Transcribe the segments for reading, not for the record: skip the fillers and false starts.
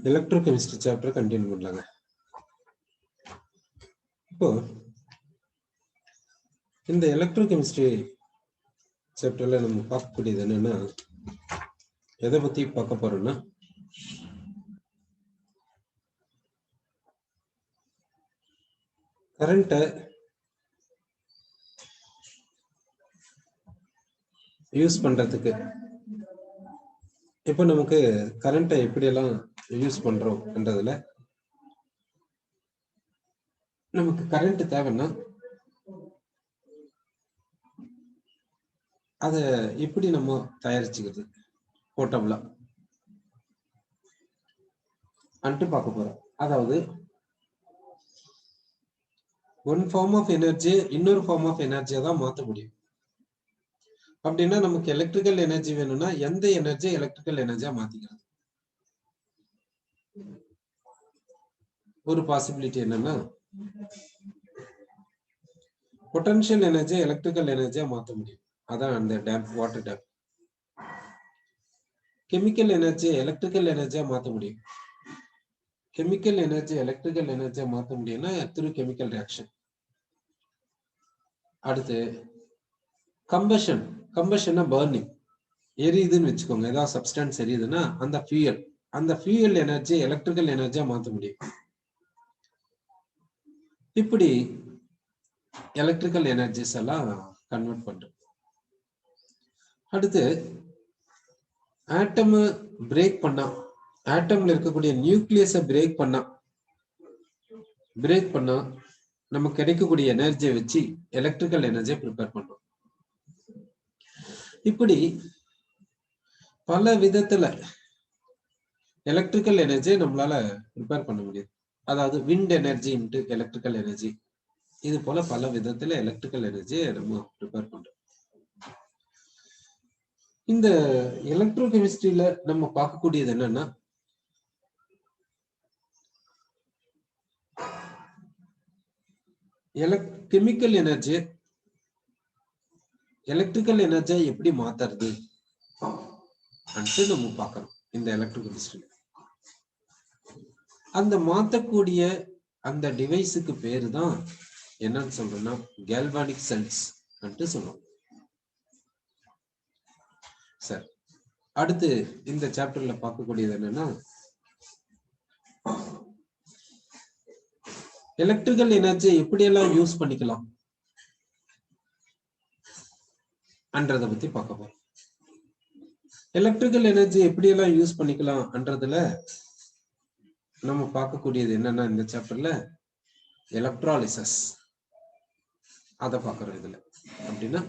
Electrochemistry chapter continue பண்ணலாங்க. இப்போ இந்த எலக்ட்ரோகெமிஸ்ட்ரி சாப்டர்ல நம்ம பார்க்கக்கூடியது என்னன்னா, எதை பத்தி பார்க்க போறோம்னா, கரண்ட்டை யூஸ் பண்றதுக்கு இப்போ நமக்கு கரண்ட்டை எப்படியெல்லாம் யூஸ் பண்றோம்ன்றதுல நமக்கு கரண்ட் தேவைன்னா அதை எப்படி நம்ம தயாரிச்சுக்கிறது போர்ட்டபிளா அன்ட்டு பார்க்க போறோம். அதாவது ஒன் ஃபார்ம் ஆஃப் எனர்ஜி இன்னொரு ஃபார்ம் ஆஃப் எனர்ஜியை தான் மாற்ற முடியும். அப்படின்னா நமக்கு எலக்ட்ரிக்கல் எனர்ஜி வேணும்னா எந்த எனர்ஜி எலக்ட்ரிக்கல் எனர்ஜியா மாத்திக்கிறது. ஒரு பாசிபிலிட்டி என்னன்னா, பொட்டன்ஷியல் எனர்ஜி எலக்ட்ரிக்கல் எனர்ஜியா மாற்ற முடியும். அதான் அந்த dam, water dam. Chemical energy electrical எனர்ஜியா மாற்ற முடியும். கெமிக்கல் எனர்ஜி எலக்ட்ரிக்கல் எனர்ஜியா மாற்ற முடியும்னா த்ரூ கெமிக்கல் ரியாக்ஷன். அடுத்து கம்பஷன். கம்பஷன்னா பர்னிங், எரியுதுன்னு வச்சுக்கோங்க. ஏதாவது சப்ஸ்டன்ஸ் எரியுதுன்னா அந்த ஃபியூயல் எனர்ஜி எலக்ட்ரிக்கல் எனர்ஜியா மாற்ற முடியும். இப்படி எலக்ட்ரிக்கல் எனர்ஜிஸ் எல்லாம் கன்வெர்ட் பண்றோம். அடுத்து ஆட்டம் பிரேக் பண்ணா, ஆட்டம்ல இருக்கக்கூடிய நியூக்ளியஸை பிரேக் பண்ணா நமக்கு கிடைக்கக்கூடிய எனர்ஜியை வச்சு எலக்ட்ரிக்கல் எனர்ஜியை ப்ரிப்பேர் பண்றோம். இப்படி பல விதத்துல எலக்ட்ரிக்கல் எனர்ஜியை நம்மளால ப்ரிப்பேர் பண்ண முடியும். அதாவது wind energy into electrical energy, இது போல பல விதத்துல எலக்ட்ரிக்கல் எனர்ஜியை நம்ம ப்ரிப்பேர் பண்றோம். இந்த எலக்ட்ரோகெமிஸ்ட்ரியில நம்ம பார்க்கக்கூடியது என்னன்னா, கெமிக்கல் எனர்ஜி எலக்ட்ரிக்கல் எனர்ஜியை எப்படி மாத்துறது நம்ம பார்க்கறோம். இந்த எலக்ட்ரோகெமிஸ்ட்ரி அந்த மாத்தக்கூடிய அந்த டிவைஸுக்கு பேரு தான் என்னன்னு சொல்றோம்னா கேல்வானிக் செல்ஸ் சொல்றோம். சரி, அடுத்து இந்த சாப்டர்ல பார்க்கக்கூடியது என்னன்னா, எலக்ட்ரிக்கல் எனர்ஜி எப்படியெல்லாம் யூஸ் பண்ணிக்கலாம் அன்றதை பத்தி பார்க்க போறோம். எலக்ட்ரிக்கல் எனர்ஜி எப்படியெல்லாம் யூஸ் பண்ணிக்கலாம் அன்றதுல நம்ம பார்க்கக்கூடியது என்னன்னா, இந்த சாப்டர்ல எலக்ட்ராலிசிஸ் அதை பார்க்கறோம். இதுல அப்படின்னா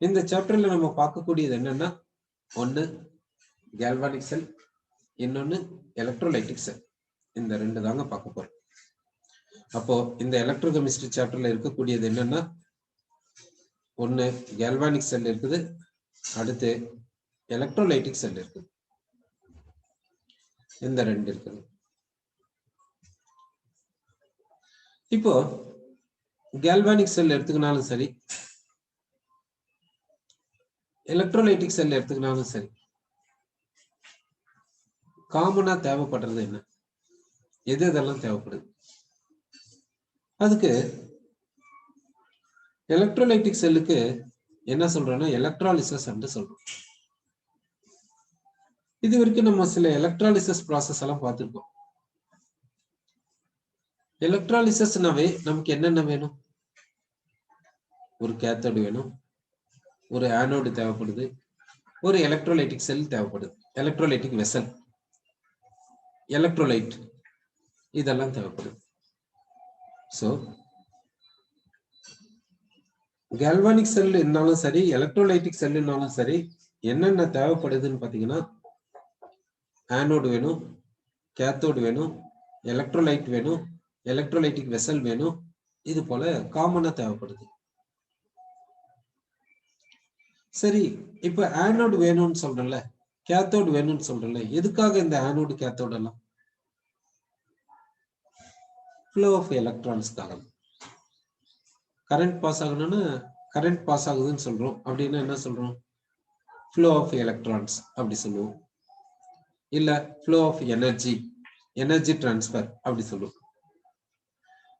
இந்த சாப்டர்ல நம்ம பார்க்கக்கூடியது என்னன்னா, ஒன்னு கேல்வானிக் செல், இன்னொன்னு எலக்ட்ரோலைட்டிக் செல். இந்த ரெண்டு தாங்க பார்க்க போறோம். அப்போ இந்த எலக்ட்ரோகெமிஸ்ட்ரி சாப்டர்ல இருக்கக்கூடியது என்னன்னா, ஒன்னு கேல்வானிக் செல் இருக்குது, அடுத்து எலக்ட்ரோலைட்டிக் செல் இருக்குது. இந்த ரெண்டு இருக்குது. இப்போ கேல்வானிக் செல் எடுத்துக்கினாலும் சரி, எலக்ட்ரோலைட்டிக் செல் எடுத்துக்கினாலும் சரி, காமனா தேவைப்படுறது என்ன, எது இதெல்லாம் தேவைப்படுது? அதுக்கு எலக்ட்ரோலைட்டிக் செல்லுக்கு என்ன சொல்றோம்னா எலக்ட்ராலிசிஸ் என்று சொல்றோம். இது வரைக்கும் நம்ம சில எலக்ட்ராலிசிஸ் ப்ராசஸ் எல்லாம் பார்த்திருக்கோம். எலக்ட்ராலிசிஸ்னாவே நமக்கு என்னென்ன வேணும்? ஒரு கேத்தோடு வேணும், ஒரு ஆனோடு தேவைப்படுது, ஒரு எலக்ட்ரோலைட்டிக் செல் தேவைப்படுது, எலக்ட்ரோலைட்டிக் வெசல், எலக்ட்ரோலைட், இதெல்லாம் தேவைப்படுது. சோ கேல்வானிக் செல் இருந்தாலும் சரி, எலக்ட்ரோலைட்டிக் செல்லுனாலும் சரி, என்னென்ன தேவைப்படுதுன்னு பாத்தீங்கன்னா, ஆனோடு வேணும், கேத்தோடு வேணும், எலக்ட்ரோலைட் வேணும், எலக்ட்ரோலைட்டிக் வெசல் வேணும். இது போல காமனா தேவைப்படுது. சரி, இப்ப ஆனோடு வேணும்னு சொல்றேன்ல, கேத்தோடு வேணும்னு சொல்றேன்ல, எதுக்காக இந்த ஆனோடு கேத்தோடு எல்லாம்? ஃப்ளோ ஆஃப் எலக்ட்ரான்ஸ்க்காக. கரண்ட் பாஸ் ஆகணும்னா கரண்ட் பாஸ் ஆகுதுன்னு சொல்றோம். அப்படின்னா என்ன சொல்றோம்? ஃப்ளோ ஆஃப் எலக்ட்ரான்ஸ் அப்படி சொல்லுவோம். இல்ல flow of energy, energy transfer அப்படி சொல்லுவோம்.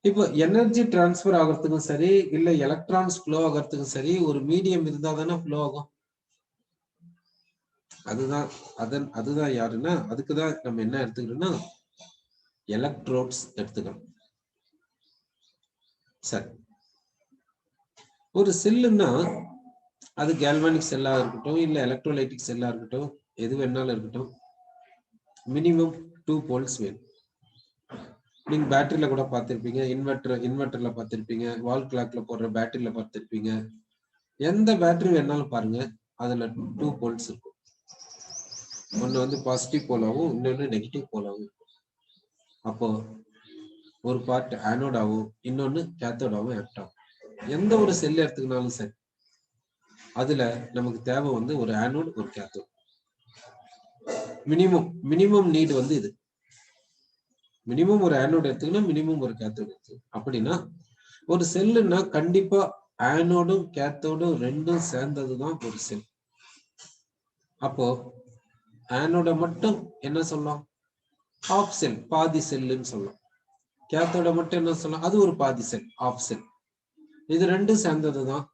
இப்போ எனர்ஜி டிரான்ஸ்பர் ஆகிறதுக்கும் சரி, இல்ல எலக்ட்ரான்ஸ் ஃப்ளோ ஆகிறதுக்கும் சரி, ஒரு மீடியம் இருந்தா தானே ஃப்ளோ ஆகும். அதுதான் யாருன்னா, அதுக்குதான் நம்ம என்ன எடுத்துக்கிறோம்னா எலக்ட்ரோட்ஸ் எடுத்துக்கிறோம். சரி, ஒரு செல்லுன்னா அது கேல்வானிக் செல்லா இருக்கட்டும், இல்ல எலக்ட்ரோலைட்டிக் செல்லா இருக்கட்டும், எது வேணாலும் இருக்கட்டும், மினிமம் 2 போல்ஸ் வேணும். நீங்க பேட்டரியில கூட பார்த்திருப்பீங்க, இன்வெர்டர்ல பார்த்திருப்பீங்க, வால் கிளாக்ல போடுற பேட்டரியில பார்த்திருப்பீங்க. எந்த பேட்டரி வேணாலும் பாருங்க, அதுல 2 போல்ஸ் இருக்கும். ஒன்னு வந்து பாசிட்டிவ் போலாவும், இன்னொன்னு நெகட்டிவ் போலாவும். அப்போ ஒரு பார்ட் ஆனோடாவும், இன்னொன்னு கேத்தோடாவும் ஆக்ட் ஆகும். எந்த ஒரு செல் எடுத்துக்கினாலும் சரி, அதுல நமக்கு தேவை வந்து ஒரு ஆனோட், ஒரு கேத்தோட். மினிமம் நீட் வந்து இது. மினிமம் ஒரு ஆனோட் எடுத்துக்கணும், மினிமம் ஒரு கேத்தோட் எடுத்துக்கணும். அப்படின்னா ஒரு செல்லுன்னா கண்டிப்பா ஆனோடும் கேத்தோடும் ரெண்டும் சேர்ந்ததுதான் ஒரு செல். அப்போ ஆனோட மட்டும் என்ன சொல்லலாம், ஆஃப் செல், பாதி செல்லுன்னு சொல்லலாம். கேத்தோட மட்டும் என்ன சொல்லலாம், அது ஒரு பாதி செல், ஆஃப் செல். இது ரெண்டும் சேர்ந்ததுதான்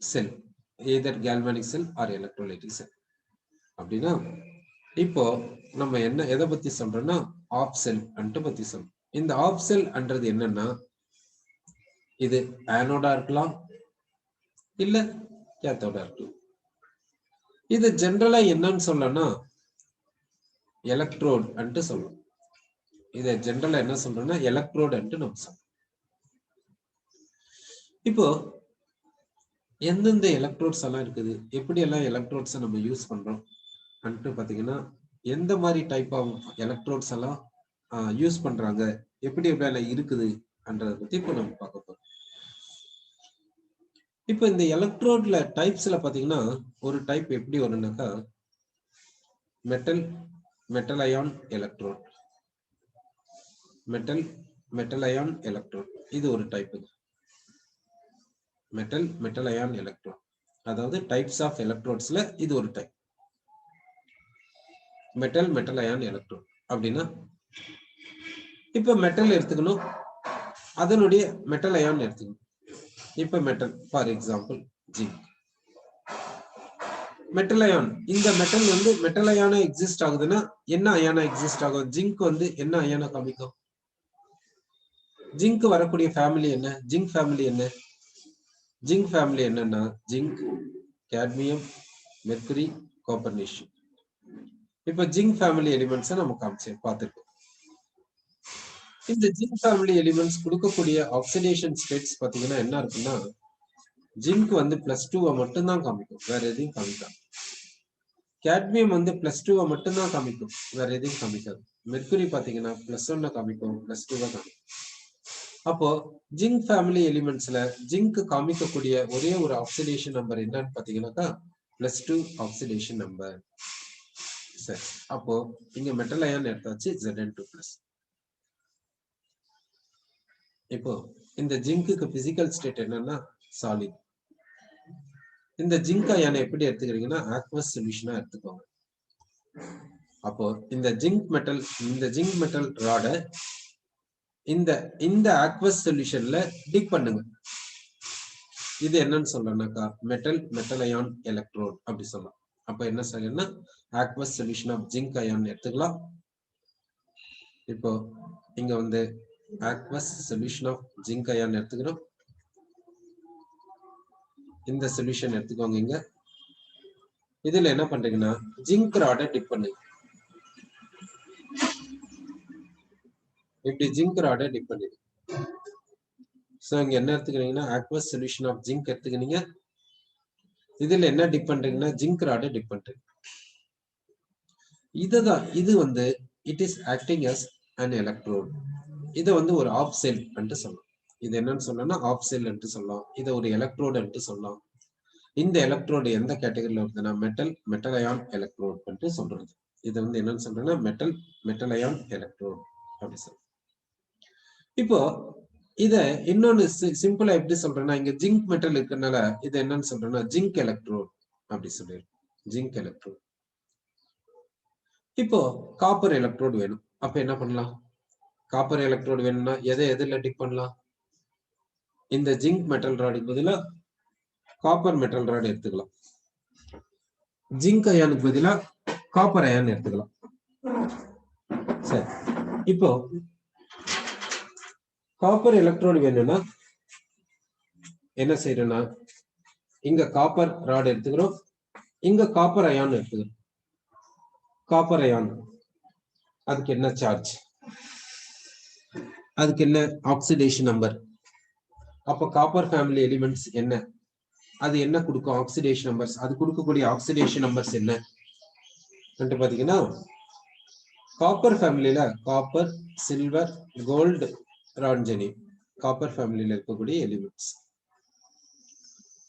cell, either galvanic cell or electrolytic cell. அப்படின்னா இப்போ நம்ம என்ன எதை பத்தி சொல்றோம்னா ஆஃப் செல் பத்தி சொல்றோம். இந்த ஆஃப் செல் என்றது என்னன்னா, இது ஆனோடா இருக்கலாம், இல்ல கேத்தோடா இருக்கலாம். இது ஜெனரலா என்னன்னு சொல்லனா எலக்ட்ரோட் என்று சொல்லலாம். இதை ஜெனரலா என்ன சொல்றோம்னா எலக்ட்ரோட் என்று நம்ம சொல்றோம். இப்போ எந்தெந்த எலக்ட்ரோட்ஸ் எல்லாம் இருக்குது, எப்படி எல்லாம் எலக்ட்ரோட்ஸை நம்ம யூஸ் பண்றோம் அன்ட்டு பாத்தீங்கன்னா, எந்த மாதிரி டைப் ஆஃப் எலக்ட்ரோட்ஸ் எல்லாம் யூஸ் பண்றாங்க, எப்படி எப்படி இருக்குது என்றதை பத்தி இப்போ நம்ம பார்க்க போறோம். இப்போ இந்த எலக்ட்ரோட்ல டைப்ஸ்ல பாத்தீங்கன்னா, ஒரு டைப் எப்படி வரும்னாக்கா metal ion electrode, metal ion electrode, இது ஒரு டைப். மெட்டல் அயான் எலக்ட்ரோட், அதாவது டைப்ஸ் ஆஃப் எலக்ட்ரோட்ஸ்ல இது ஒரு டைப். மெட்டல் அயான் எலக்ட்ரோட் அப்படின்னா, இப்ப மெட்டல் எடுத்துக்கணும், அதனுடைய மெட்டல் அயான் எடுத்துக்கணும். இப்ப metal, for example zinc. Metal ion, இந்த மெட்டல் வந்து மெட்டல் அயானா எக்ஸிஸ்ட் ஆகுதுன்னா என்ன அயானா எக்ஸிஸ்ட் ஆகும்? ஜிங்க் வந்து என்ன அயானா காமிக்கும்? ஜிங்க் வரக்கூடிய ஃபேமிலி என்ன? ஜிங்க் ஃபேமிலி என்ன? ஜிங்க் ஃபேமிலி என்னன்னா ஜிங்க், கேட்மியம், மெர்குரி, காப்பர்னேஷியம். இப்ப ஜிங்க் ஃபேமிலி எலிமெண்ட்ஸ் நம்ம பார்த்திருக்கோம். இந்த ஜிங்க் ஃபேமிலி எலிமெண்ட்ஸ் கொடுக்கக்கூடிய ஆக்சிடேஷன் ஸ்டேட்ஸ் பாத்தீங்கன்னா என்ன இருக்குன்னா, ஜிங்க் வந்து +2 மட்டும்தான் காமிக்கும், வேற எதையும் காமிக்காது. கேட்மியம் வந்து +2 மட்டும்தான் காமிக்கும், வேற எதையும் காமிக்காது. மெர்குரி பாத்தீங்கன்னா +1 காமிக்கும், +2 காமிக்கும். அப்போ ஜிங்க் ஃபேமிலி எலிமெண்ட்ஸ்ல ஜிங்க் காமிக்கக்கூடிய ஒரே ஒரு ஆக்சிடேஷன் நம்பர் என்னன்னு பாத்தீங்கன்னாக்கா +2 ஆக்சிடேஷன் நம்பர். சரி, அப்போ இங்க மெட்டல் அயான் எடுத்தாச்சு, Zn2+. இப்போ இந்த ஜிங்க்குக்கு பிசிக்கல் ஸ்டேட் என்னன்னா சாலிட். இந்த ஜிங்க் அயானை எப்படி எடுத்துக்கிறீங்கன்னா ஆக்வஸ் சொல்யூஷனா எடுத்துக்கோங்க. அப்போ இந்த ஜிங்க் மெட்டல் ராட இந்த ஆக்வஸ் சொல்யூஷன்ல டிப் பண்ணுங்க. இது என்னன்னு சொல்லணும்னாக்கா மெட்டல் அயான் எலக்ட்ரோட் அப்படி சொல்லலாம். அப்ப என்ன சொல்லணும்னா aqueous solution of zinc ion எடுத்துக்கலாம். இப்போ இங்க வந்து aqueous solution of zinc ion எடுத்துக்கிறோம். இந்த சொல்யூஷன் எடுத்துக்கோங்க. இங்க இதுல என்ன பண்றீங்கன்னா ஜிங்க் ராட டிப் பண்ணுங்க. இப்படி ஜிங்க் ராட டிப் பண்ணுங்க. சோ இங்க என்ன எடுத்துக்கிறீங்கன்னா ஆக்வஸ் சொல்யூஷன் ஆஃப் ஜிங்க் எடுத்துக்கிறீங்க. இதுல என்ன டிப் பண்றீங்கன்னா ஜிங்க் ராட டிப் பண்றீங்க. இது வந்து it is acting as an electrode. இதை வந்து ஒரு ஆஃப் செல் என்று சொல்லலாம். இது என்னன்னு சொல்லணும்னா ஆஃப் செல் என்று சொல்லலாம். இதை ஒரு எலக்ட்ரோட் என்று சொல்லலாம். இந்த எலக்ட்ரோடு எந்த கேட்டகரியில வருதுன்னா மெட்டல் அயான் எலக்ட்ரோட் என்று சொல்றது. இது வந்து என்னன்னு சொல்றேன்னா மெட்டல் அயான் எலக்ட்ரோட் அப்படி சொல்றோம். இப்போ இத இன்னொன்னு சிம்பிளா எப்படி சொல்றேன்னா, இங்க ஜிங்க் மெட்டல் இருக்கனால இது என்னன்னு சொல்றேன்னா ஜிங்க் எலக்ட்ரோட் அப்படி சொல்லிடும். Zinc electrode. இப்போ காப்பர் எலக்ட்ரோடு வேணும். அப்ப என்ன பண்ணலாம்? காப்பர் எலக்ட்ரோடு வேணும்னா எதை எதுல டிப் பண்ணலாம்? இந்த ஜிங்க் மெட்டல் ராடுக்கு பதிலா காப்பர் மெட்டல் ராடு எடுத்துக்கலாம். ஜிங்க் அயானுக்கு பதிலா காப்பர் அயான் எடுத்துக்கலாம். சரி, இப்போ காப்பர் எலக்ட்ரோடு வேணும்னா என்ன செய்யறோம்னா, இங்க காப்பர் ராடு எடுத்துக்கிறோம், இங்க காப்பர் அயான் எடுத்துக்கிறோம். காப்பர் அயான் அதுக்கு என்ன சார்ஜ், அதுக்கு என்ன ஆக்சிடேஷன் நம்பர், அப்ப காப்பர் ஃபேமிலி எலிமெண்ட்ஸ் என்ன, அது என்ன கொடுக்கும் ஆக்சிடேஷன் நம்பர்ஸ், அது கொடுக்கக்கூடிய ஆக்சிடேஷன் நம்பர்ஸ் என்ன பாத்தீங்கன்னா, காப்பர் ஃபேமிலியில காப்பர், சில்வர், கோல்டு, ரான்ஜெனியம் காப்பர் ஃபேமிலியில இருக்கக்கூடிய எலிமெண்ட்ஸ்.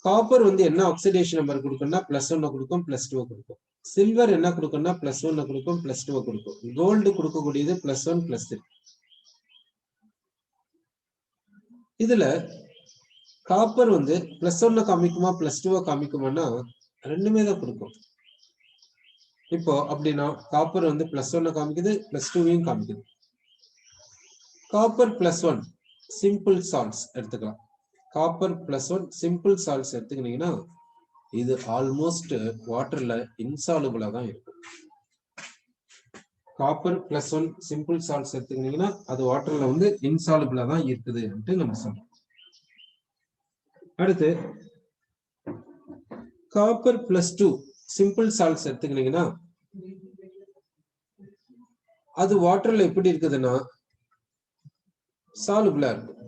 காப்பர் வந்து என்ன ஆக்சிடேஷன் நம்பர் கொடுக்கும்னா +1 கொடுக்கும், +2 கொடுக்கும். சில்வர் என்ன கொடுக்கும்னா +1 கொடுக்கும், +2 கொடுக்கும். கோல்டு கொடுக்கக்கூடியது +1 +3. இதுல காப்பர் வந்து +1 காமிக்குமா +2 காமிக்குமானா ரெண்டுமே தான் கொடுக்கும். இப்போ அப்படின்னா காப்பர் வந்து +1 காமிக்குது, +2வையும் காமிக்குது. காப்பர் +1 சிம்பிள் சால்ட்ஸ் எடுத்துக்கலாம். காப்பர் +1 சிம்பிள் சால்ட்ஸ் எடுத்துக்கிட்டீங்கன்னா இது ஆல்மோஸ்ட் வாட்டர்ல இன்சாலுபிளா தான் இருக்கும். காப்பர் +1 சிம்பிள் சால்ட்ஸ் எடுத்துக்கிட்டீங்கன்னா அது வாட்டர்ல வந்து இன்சாலுபிளா தான் இருக்குதுன்னு நம்ம சொல்றோம். அடுத்து காப்பர் +2 சிம்பிள் சால்ட்ஸ் எடுத்துக்கிட்டீங்கன்னா அது வாட்டர்ல எப்படி இருக்குதுன்னா சாலுபிளா இருக்கும்.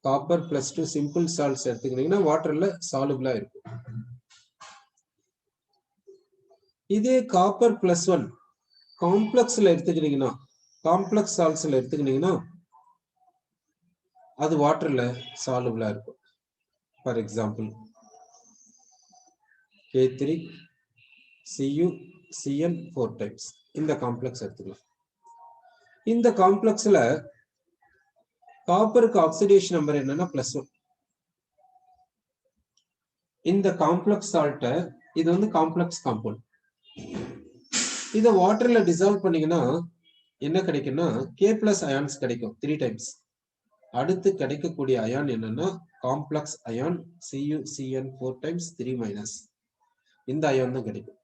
காப்பர் +2 சிம்பிள் சால்ட்ஸ் எடுத்துக்கிட்டீங்கன்னா வாட்டர்ல சாலுபிளா இருக்கும். இதே காப்பர் +1 காம்ப்ளெக்ஸ்ல எடுத்துக்கிட்டீங்கன்னா, காம்ப்ளெக்ஸ் சால்ட்ஸ்ல எடுத்துக்கிட்டீங்கன்னா அது வாட்டர்ல சாலுபிளா இருக்கும். For example K3Cu Cl 4 times இந்த காம்ப்ளெக்ஸ் எடுத்துக்கலாம். இந்த காம்ப்ளெக்ஸ்ல காப்பருக்கு ஆக்சிடேஷன் நம்பர் என்னன்னா +1. இந்த காம்ப்ளெக்ஸ் சால்ட்ட இது வந்து காம்ப்ளெக்ஸ் காம்பவுண்ட். இத வாட்டர்ல டிசால்வ் பண்ணீங்கன்னா என்ன கிடைக்கும்னா K+ அயான்ஸ் கிடைக்கும் 3 டைம்ஸ். அடுத்து கிடைக்கக்கூடிய அயான் என்னன்னா காம்ப்ளெக்ஸ் அயான் CuCN 4 டைம்ஸ் 3-. இந்த அயான் தான் கிடைக்கும்.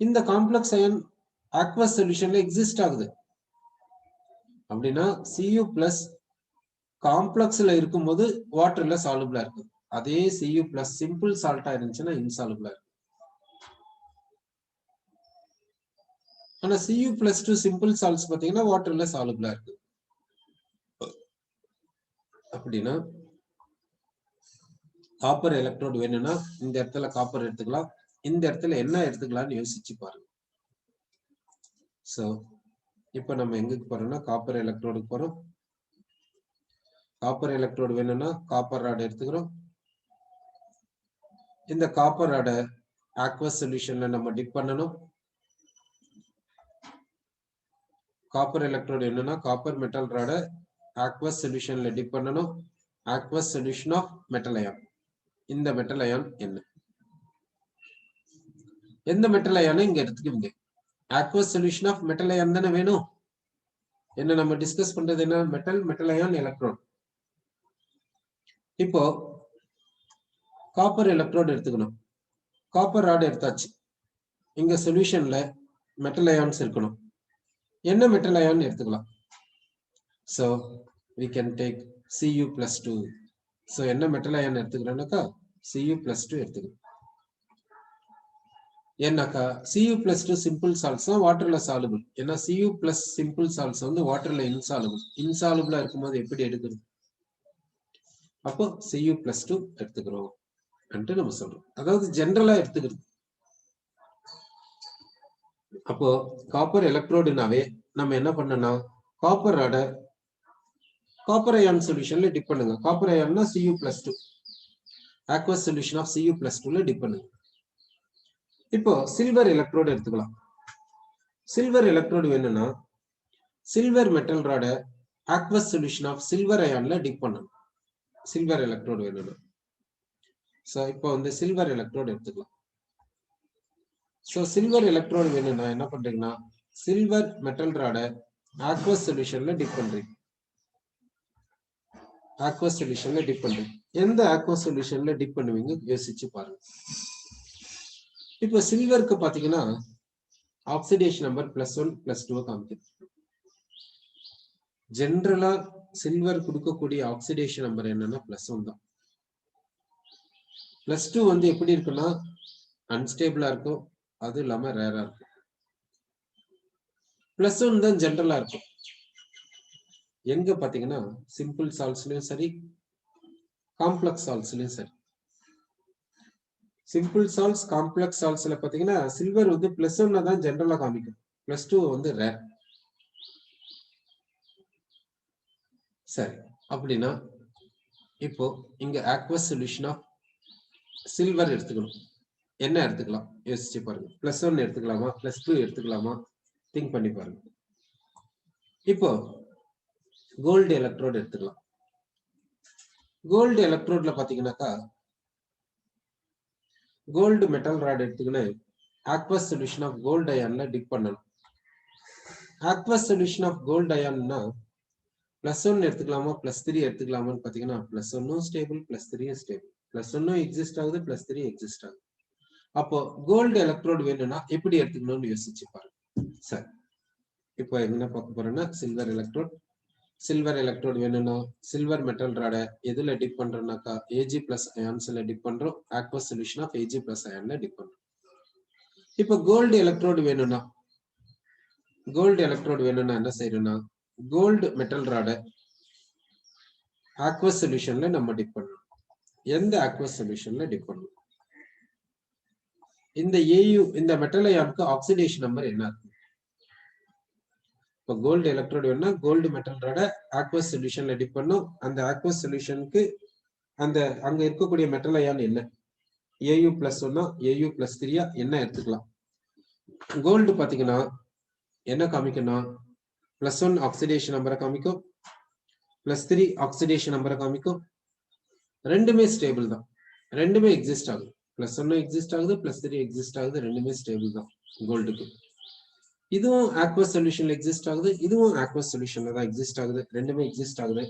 இந்த காம்ப்ளெக்ஸ் அயான் அக்வஸ் சொல்யூஷன்ல எக்ஸிஸ்ட் ஆகுது. அப்படின்னா Cu+ காம்ப்ளெக்ஸ்ல இருக்கும்போது வாட்டர்ல சாலுபிளா இருக்கு. அதே Cu+ சிம்பிள் சால்ட்டா இருந்துச்சுன்னா இன்சாலுபிளா இருக்கு. ஆனா Cu+2 சிம்பிள் சால்ட்ஸ் பாத்தீங்கன்னா வாட்டர்ல சாலுபிளா இருக்கு. அப்படின்னா காப்பர் எலக்ட்ரோடு வேணும்னா இந்த இடத்துல காப்பர் எடுத்துக்கலாம், இந்த இடத்துல என்ன எடுத்துக்கலாம்னு யோசிச்சு பாருங்க. சோ இப்ப நம்ம எங்களுக்கு போறோம்னா காப்பர் எலக்ட்ரோடுக்கு போறோம். காப்பர் எலக்ட்ரோடு வேணும்னா காப்பர் ராட் எடுத்துக்கிறோம். இந்த காப்பர் ராட அக்வஸ் சொல்யூஷன்ல நம்ம டிப் பண்ணணும். காப்பர் எலக்ட்ரோடு என்னன்னா காப்பர் மெட்டல் ராட அக்வஸ் சொல்யூஷன்ல டிப் பண்ணணும். Aqueous solution of metal ion. இந்த மெட்டல் அயான் என்ன, எந்த மெட்டல் அயானை இங்க எடுத்துக்குவீங்க? Aqueous solution of metal ion தானே வேணும். என்ன நம்ம டிஸ்கஸ் பண்றது என்ன, மெட்டல் அயான் எலக்ட்ரோட். இப்போ காப்பர் எலக்ட்ரோடு எடுத்துக்கணும். காப்பர் ராட் எடுத்தாச்சு. இங்க சொல்யூஷன்ல மெட்டல் அயான்ஸ் இருக்கணும். என்ன மெட்டல் அயான் எடுத்துக்கலாம். So we can take Cu+2. So என்ன மெட்டல் அயான் எடுத்துக்கிறோம்னாக்கா Cu+2 எடுத்துக்கிறோம். ஏன்னாக்கா Cu+2 சிம்பிள் சால்ட்ஸ் தான் வாட்டர்ல சாலுபிள். ஏன்னா Cu+ சிம்பிள் சால்ட்ஸ் வந்து வாட்டர்ல இன்சாலுபிள். இன்சாலுபிளா இருக்கும்போது எப்படி எடுக்கிறது? அப்போ Cu+2 எடுத்துக்கிறோம் நம்ம சொல்றோம். அதாவது ஜெனரலா எடுத்துக்கிறது. அப்போ காப்பர் எலக்ட்ரோடுனாவே நம்ம என்ன பண்ணனா காப்பர் ராட காப்பர் அயான் சொல்யூஷன்ல டிப் பண்ணுங்க. காப்பர் அயான்னா Cu+2 aqueous solution of Cu+2ல டிப் பண்ணுங்க. இப்போ சில்வர் எலக்ட்ரோடு எடுத்துக்கலாம். சில்வர் எலக்ட்ரோடு வேணும்னா சில்வர் மெட்டல் ராட aqueous solution of சில்வர் அயான்ல டிப் பண்ணணும். சில்வர் எலக்ட்ரோடு வேணும்னா. சோ இப்போ வந்து சில்வர் எலக்ட்ரோடு எடுத்துக்கலாம். சோ சில்வர் எலக்ட்ரோடு வேணும்னா என்ன பண்றீங்கன்னா சில்வர் மெட்டல் ராட aqueous சொல்யூஷன்ல டிப் பண்றீங்க. aqueous சொல்யூஷன்ல டிப் பண்றீங்க. எந்த aqueous சொல்யூஷன்ல டிப் பண்ணுவீங்க யோசிச்சு பாருங்க. இப்போ சில்வருக்கு பாத்தீங்கன்னா ஆக்சிடேஷன் நம்பர் +1 +2 காமிக்குது. ஜெனரலா சில்வர் கொடுக்கக்கூடிய ஆக்சிடேஷன் நம்பர் என்னன்னா +1 தான். +2 வந்து எப்படி இருக்குன்னா அன்ஸ்டேபிளா இருக்கும், அது இல்லாம ரேரா இருக்கும். +1 தான் ஜெனரலா இருக்கும். எங்க பாத்தீங்கன்னா சிம்பிள் சால்ட்ஸ்லயும் சரி, காம்ப்ளெக்ஸ் சால்ட்ஸ்லயும் சரி. சிம்பிள் சால்ட்ஸ், காம்ப்ளெக்ஸ் சால்ட்ஸ்ல பாத்தீங்கன்னா சில்வர் வந்து +1 தான் ஜெனரலா காமிக்கும், +2 வந்து ரேர். சரி, அப்படின்னா இப்போ இங்க aqueous சொல்யூஷன் ஆஃப் சில்வர் எடுத்துக்கணும். என்ன எடுத்துக்கலாம் யோசிச்சு பாருங்க. +1 எடுத்துக்கலாமா, +2 எடுத்துக்கலாமா, திங்க் பண்ணி பாருங்க. இப்போ கோல்டு எலக்ட்ரோடு எடுத்துக்கலாம். கோல்டு எலக்ட்ரோட்ல பாத்தீங்கன்னாக்கா கோல்டு மெட்டல் ராட் எடுத்துக்கின்னு aqueous சொல்யூஷன் ஆஃப் கோல்டு அயான்ல டிப் பண்ணணும். aqueous சொல்யூஷன் ஆஃப் கோல்டு அயான்னா +1 எடுத்துக்கலாமா, +3 எடுத்துக்கலாமான்னு பாத்தீங்கன்னா +1 ஸ்டேபிள், +3 ஸ்டேபிள். +1 எக்ஸிஸ்ட் ஆகுது, +3 எக்ஸிஸ்ட் ஆகுது. அப்போ கோல்டு எலக்ட்ரோடு வேணும்னா எப்படி எடுத்துக்கணும்னு யோசிச்சு பாருங்க. சரி, இப்போ என்ன பார்க்க போறோம்னா சில்வர் எலக்ட்ரோட். சில்வர் எலக்ட்ரோடு வேணும்னா சில்வர் மெட்டல் ராட எதுல டிப் பண்றோம்னாக்கா Ag+ அயான்ஸ்ல டிப் பண்றோம். aqueous சொல்யூஷன் ஆஃப் Ag+ அயான்ல டிப் பண்றோம். இப்போ கோல்டு எலக்ட்ரோடு வேணும்னா என்ன செய்யறோம்னா கோல்டு மெட்டல் ராட aqueous சொல்யூஷன்ல நம்ம டிப் பண்ணணும். எந்த aqueous சொல்யூஷன்ல டிப் பண்ணணும்? இந்த Au இந்த மெட்டல் அயானுக்கு ஆக்சிடேஷன் நம்பர் என்ன இருக்கு? இப்போ கோல்டு எலக்ட்ரோடு வேணும்னா கோல்டு மெட்டல் ராட aqueous சொல்யூஷன்ல டிப் பண்ணும். அந்த aqueous சொல்யூஷனுக்கு அந்த அங்க இருக்கக்கூடிய மெட்டல் அயான் என்ன? Au+1 Au+3 என்ன எடுத்துக்கலாம்? கோல்டு பாத்தீங்கன்னா என்ன காமிக்கணும்? +1 ஆக்சிடேஷன் நம்பரை காமிக்கும், +3 ஆக்சிடேஷன் நம்பரை காமிக்கும். ரெண்டுமே ஸ்டேபிள் தான், ரெண்டுமே எக்ஸிஸ்ட் ஆகுது. +1 எக்ஸிஸ்ட் ஆகுது, +3 எக்ஸிஸ்ட் ஆகுது, ரெண்டுமே ஸ்டேபிள் தான் கோல்டுக்கு. இதுவும் aqueous சொல்யூஷன்ல எக்ஸிஸ்ட் ஆகுது, இதுவும் aqueous சொல்யூஷன்ல தான் எக்ஸிஸ்ட் ஆகுது, ரெண்டுமே எக்ஸிஸ்ட் ஆகுது.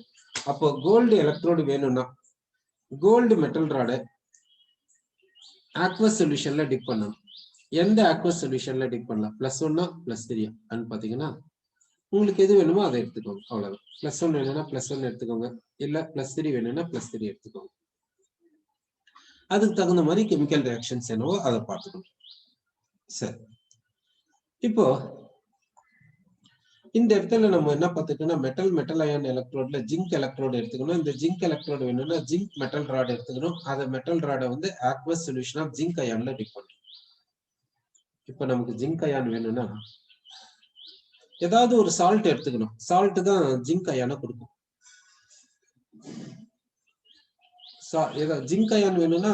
அப்போ கோல்டு எலக்ட்ரோடு வேணும்னா கோல்டு மெட்டல் ராட aqueous சொல்யூஷன்ல டிப் பண்ணணும். எந்த aqueous சொல்யூஷன்ல டிப் பண்ணலாம்? +1 +3 பாத்தீங்கன்னா உங்களுக்கு எது வேணுமோ அதை எடுத்துக்கோங்க, அவ்வளவுதான். +1 வேணும்னா +1 எடுத்துக்கோங்க, இல்ல +3 வேணும்னா +3 எடுத்துக்கோங்க. அதுக்கு தகுந்த மாதிரி கெமிக்கல் ரியாக்ஷன்ஸ் என்னவோ அதை பார்த்துக்கணும். சரி, இப்போ இந்த இடத்துல நம்ம என்ன பார்த்துக்கணும், மெட்டல் அயான் எலக்ட்ரோட்ல ஜிங்க் எலக்ட்ரோடு எடுத்துக்கணும். இந்த ஜிங்க் எலக்ட்ரோடு வேணும்னா ஜிங்க் மெட்டல் ராட் எடுத்துக்கணும். அதை மெட்டல் ராடை வந்து aqueous சொல்யூஷன் ஆஃப் ஜிங்க் அயான்ல டிப் பண்ணணும். இப்ப நமக்கு ஜிங்க் அயான் வேணும்னா ஏதாவது ஒரு சால்ட் எடுத்துக்கணும். சால்ட் தான் ஜிங்க் அயானை கொடுக்கும். ஜிங்க் அயான் வேணும்னா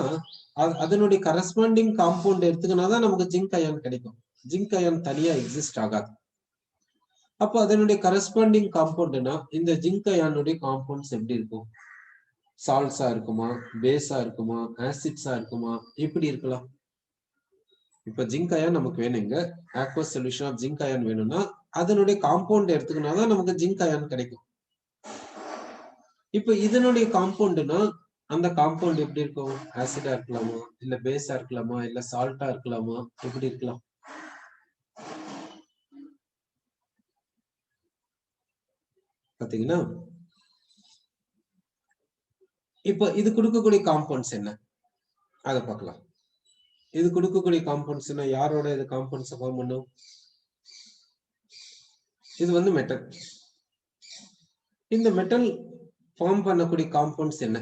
அதனுடைய கரஸ்பாண்டிங் காம்பவுண்ட் எடுத்துக்கினாதான் நமக்கு ஜிங்க் அயான் கிடைக்கும். ஜிங்க் அயான் தனியா எக்ஸிஸ்ட் ஆகாது. அப்போ அதனுடைய கரஸ்பாண்டிங் காம்பவுண்ட்னா இந்த ஜிங்க் அயானுடைய காம்பவுண்ட்ஸ் எப்படி இருக்கும்? சால்ட்ஸா இருக்குமா, பேஸா இருக்குமா, ஆசிட்ஸா இருக்குமா, எப்படி இருக்கலாம்? இப்ப ஜிங்க் அயான் நமக்கு வேணுங்க, aqueous solution of zinc ion வேணும்னா அதனுடைய காம்பவுண்ட் எடுத்துக்கினாதான் நமக்கு ஜிங்க் அயான் கிடைக்கும். இப்ப இதனுடைய காம்பவுண்ட்னா அந்த காம்பவுண்ட் எப்படி இருக்கும்? ஆசிடா இருக்கலாமா, இல்ல பேஸா இருக்கலாமா, இல்ல சால்ட்டா இருக்கலாமா, எப்படி இருக்கலாம்? பாத்தீங்கன்னா இப்ப இது கொடுக்கக்கூடிய காம்பவுண்ட்ஸ் என்ன அதை பார்க்கலாம். இது கொடுக்கக்கூடிய காம்பவுண்ட்ஸ் யாரோட இது காம்பவுண்ட்ஸ் ஃபார்ம் பண்ணும்? இது வந்து மெட்டல். இந்த மெட்டல் ஃபார்ம் பண்ணக்கூடிய காம்பவுண்ட்ஸ் என்ன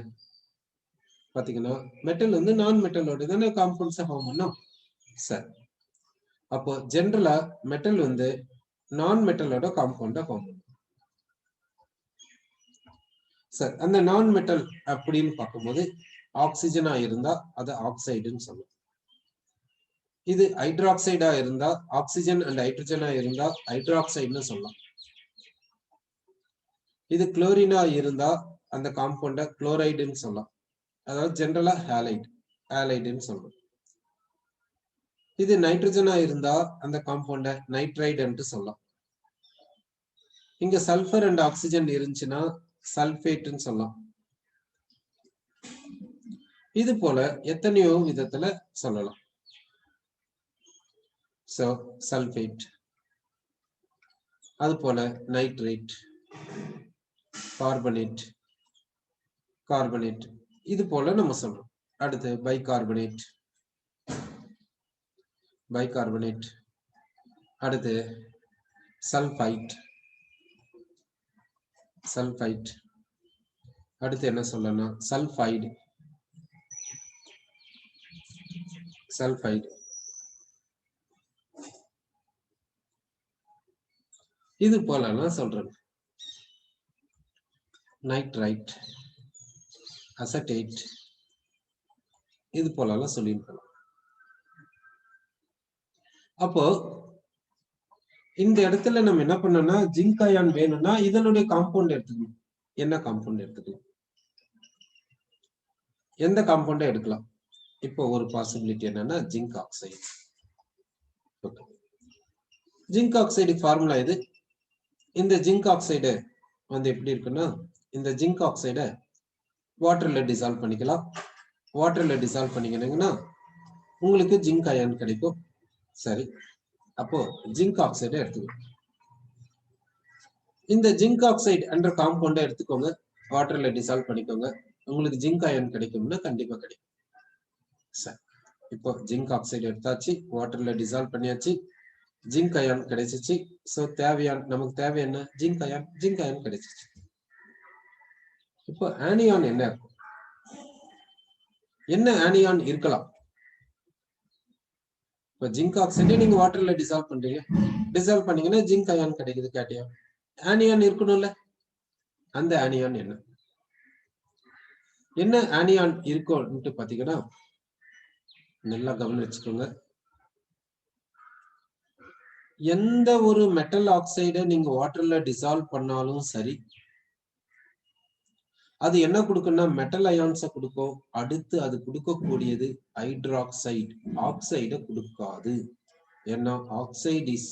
பாத்தீங்கன்னா மெட்டல் வந்து நான் மெட்டலோட தானே காம்பவுண்ட்ஸ் ஃபார்ம் பண்ணும். சரி, அப்போ ஜெனரலா மெட்டல் வந்து நான் மெட்டலோட காம்பவுண்டா ஃபார்ம் பண்ணும். சரி, அந்த நான் மெட்டல் அப்படின்னு பார்க்கும்போது ஆக்சிஜனா இருந்தா அது ஆக்சைடுன்னு சொல்லுவோம். இது ஹைட்ராக்சைடா இருந்தா ஆக்சிஜன் அண்ட் ஹைட்ரஜனா இருந்தா ஹைட்ராக்சைடுன்னு சொல்லலாம். இது குளோரினா இருந்தா அந்த காம்பவுண்ட குளோரைடுன்னு சொல்லலாம். அதாவது ஜெனரலா ஹாலைடுன்னு சொல்றோம். இது நைட்ரஜனா இருந்தா அந்த காம்பவுண்ட நைட்ரைடு என்று சொல்லலாம். இங்க சல்பர் அண்ட் ஆக்சிஜன் இருந்துச்சுன்னா சல்பேட்னு சொல்லலாம். இது போல எத்தனையோ விதத்துல சொல்லலாம். சோ சல்பேட், அது போல நைட்ரேட், கார்பனேட், கார்பனேட், இது போல நம்ம சொல்றோம். அடுத்து பைகார்பனேட், பைகார்பனேட், அடுத்து சல்பைட், சல்பைட், அடுத்து என்ன சொல்லலாம் சல்பைடு, சல்பைடு, இது போலலாம் சொல்றேன். நைட்ரைட், அசட்டேட், இது போலலாம் சொல்லியிருக்கலாம். அப்போ இந்த இடத்துல நம்ம என்ன பண்ணோம்னா ஜிங்க் அயான் வேணும்னா இதனுடைய காம்பவுண்ட் எடுத்துக்கணும். என்ன காம்பவுண்ட் எடுத்துக்கலாம்? எந்த காம்பவுண்டை எடுக்கலாம்? இப்போ ஒரு பாசிபிலிட்டி என்னன்னா zinc oxide. Zinc oxide formula இது. இந்த ஜிங்க் ஆக்சைடு வந்து எப்படி இருக்குன்னா, இந்த ஜிங்க் ஆக்சைடை வாட்டர்ல டிசால்வ் பண்ணிக்கலாம். வாட்டர்ல டிசால்வ் பண்ணிக்கினீங்கன்னா உங்களுக்கு ஜிங்க் அயான் கிடைக்கும். சரி, அப்போ ஜிங்க் ஆக்சைடை எடுத்துக்கணும். இந்த ஜிங்க் ஆக்சைடு என்ற காம்பவுண்டை எடுத்துக்கோங்க, வாட்டர்ல டிசால்வ் பண்ணிக்கோங்க. உங்களுக்கு ஜிங்க் அயன் கிடைக்கும்னா கண்டிப்பா கிடைக்கும். சரி, இப்போ ஜிங்க் ஆக்சைடு எடுத்தாச்சு, வாட்டர்ல டிசால்வ் பண்ணியாச்சு, ஜிங்க் அயான் கிடைச்சிச்சு. சோ நமக்கு தேவை என்ன? Zinc ion. ஜிங்க் அயான் கிடைச்சிச்சு. இப்போ ஆனியான் என்ன இருக்கும்? என்ன ஆனியான் இருக்கலாம்? இப்போ ஜிங்க் ஆக்சைடை நீங்க வாட்டர்ல டிசால்வ் பண்றீங்க, டிசால்வ் பண்ணீங்கன்னா ஜிங்க் அயான் கிடைக்குது, கேட்டியான். ஆனியான் இருக்கணும்ல, அந்த ஆனியான் என்ன? என்ன ஆனியான் இருக்கும்னு பாத்தீங்கன்னா நல்லா கவனிச்சுக்கோங்க. எந்த ஒரு மெட்டல் ஆக்சைடை நீங்க வாட்டர்ல டிசால்வ் பண்ணாலும் சரி, அது என்ன கொடுக்கும்னா மெட்டல் அயான்ஸை கொடுக்கும். அடுத்து அது கொடுக்கக்கூடியது ஹைட்ராக்சைடு, ஆக்சைடை கொடுக்காது. ஏன்னா oxide is